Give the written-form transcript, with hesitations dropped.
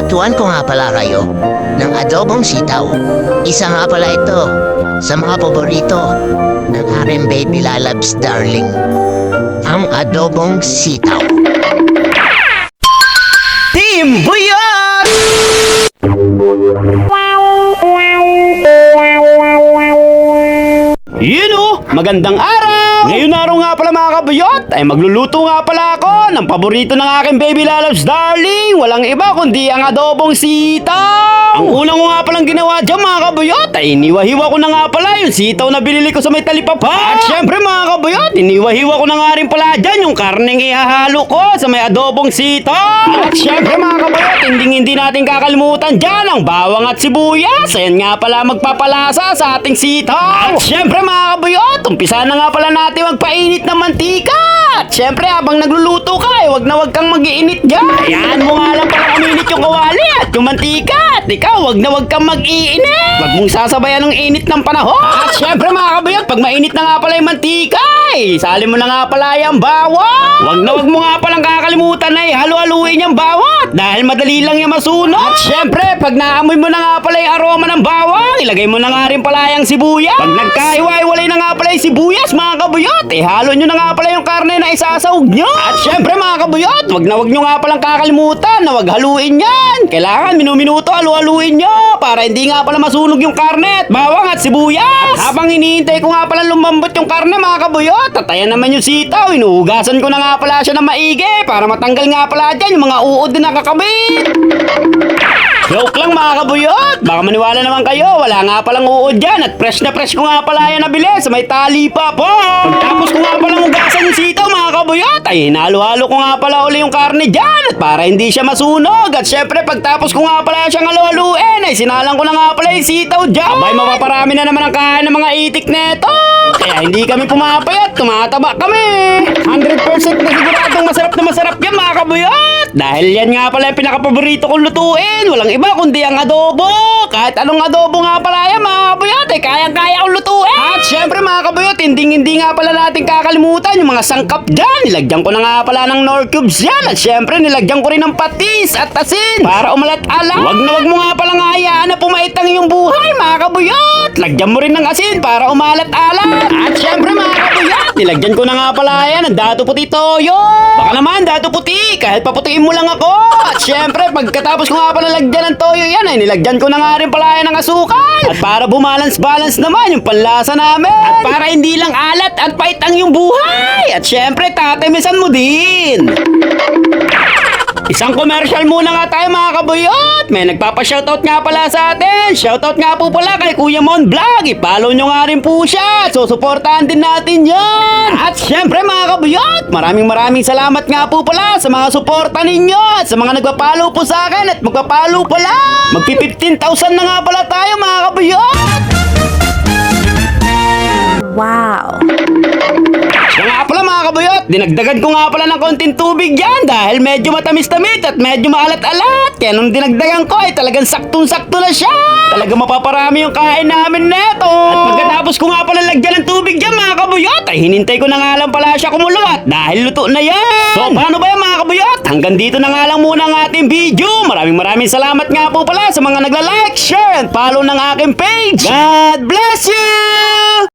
Lulutuan ko nga pala kayo ng adobong sitaw. Isa nga pala ito sa mga paborito ng aking baby lalabs darling. Ang adobong sitaw. Team Buyat! Magandang araw! Ngayon araw nga pala mga kabuyot ay magluluto nga pala ako ng paborito ng aking baby lalabs darling. Walang iba kundi ang adobong sitaw. Ang unang ko nga palang ginawa dyan mga kabuyot ay iniwahiwa ko na nga pala yung sitaw na binili ko sa may talipapa. At syempre mga kabuyot, iniwahiwa ko na nga rin pala dyan yung karneng ihahalo ko sa may adobong sitaw. At syempre mga kabuyot, hindi natin kakalimutan dyan ang bawang at sibuyas. Ayan nga pala magpapalasa sa ating sitaw. At syempre mga kabuyot, umpisa na nga pala natin magpainit ng mantika. At syempre habang nagluluto ka ay wag kang mag-iinit dyan. Hayaan mo nga lang pala uminit yung kawali at yung mantika. At ikaw wag kang mag-iinit. Wag mong sasabayan ng init ng panahon. At syempre mga kabuyot, pag mainit na nga pala yung mantika salin mo na nga pala yung bawang. Wag mo nga palang kakalimutan na halu-haluin yung bawang dahil madali lang yung masunog. At syempre pag naamoy mo na nga pala yung aroma ng bawang, ilagay mo na nga rin pala yung sibuyas. Pag nagkahiwa-hiwalay na nga pala yung sibuyas mga kabuyot, halo nyo na nga pala yung karne na isasahog nyo. At syempre mga kabuyot, wag nyo nga palang kakalimutan na wag haluin yan. Kailangan minuminuto halu-haluin nyo para hindi nga pala masunog yung karne at bawang at sibuyas. At habang hinihintay ko nga pala lumambot yung karne mga kabuyot, tatayan naman yung sitaw. Inuhugasan ko na nga pala siya ng maigi para matanggal nga pala dyan yung mga uod na nakakabit. Joke lang mga kabuyot, baka maniwala naman kayo, wala nga palang uod dyan at fresh na fresh ko nga pala yan nabili sa may tali pa po. Pagtapos ko nga palang hugasan yung sitaw mga kabuyot, ay hinalo-halo ko nga pala uli yung karne dyan at para hindi siya masunog. At syempre pagtapos ko nga pala siyang halo-haluin ay sinalang ko na nga pala yung sitaw dyan. Abay mapaparami na naman ang kain ng mga itik neto. Kaya hindi kami pumapayat, tumataba kami. 100% na siguradong masarap yan mga kabuyot. Dahil yan nga pala yung pinakapaborito kong lutuin. Walang iba kundi ang adobo. Kahit anong adobo nga pala yan mga kabuyot ay kayang-kaya kong lutuin. At syempre mga kabuyot, hindi nga pala natin kakalimutan yung mga sangkap dyan. Nilagyan ko na nga pala ng Knorr cubes yan. At syempre nilagyan ko rin ng patis at asin para umalat-alat. Wag mo nga palang hayaan na pumaitang yung buhay mga kabuyot. Lagyan mo rin ng asin para umalat-alat. At syempre mga kabuyot, nilagyan ko na nga pala yan ang dato puti toyo. Baka naman dato puti, kahit paputiin mo lang ako. At syempre pagkatapos ko nga pala lagyan ng toyo yan ay nilagyan ko na nga rin pala yan ng asukal. At para bumalance-balance naman yung panlasa namin. At para hindi lang alat at paitang yung buhay. At syempre tatemisan mo din. Isang commercial muna nga tayo mga kabuyot. May nagpapa-shoutout nga pala sa atin. Shoutout nga po pala kay Kuya Mon Vlog. I-follow nyo nga rin po siya. So suportahan din natin yan. At syempre mga kabuyot, maraming salamat nga po pala sa mga suporta ninyo at sa mga nagpa-follow po sa akin at magpa-follow pala. Magpi-15,000 na nga pala tayo mga kabuyot. Wow! Kaya nga pala mga kabuyot, dinagdagan ko nga pala ng konting tubig dyan dahil medyo matamis-tamis at medyo maalat-alat. Kaya nung dinagdagan ko ay talagang saktong-sakto na siya. Talagang mapaparami yung kain namin neto. At pagkatapos ko nga pala lagyan ng tubig dyan mga kabuyot, ay hinintay ko na nga lang pala siya kumulo at dahil luto na yan. So paano ba yan mga kabuyot? Hanggang dito na nga lang muna ang ating video. Maraming salamat nga po pala sa mga nagla-like, share, and follow ng aking page. God bless you!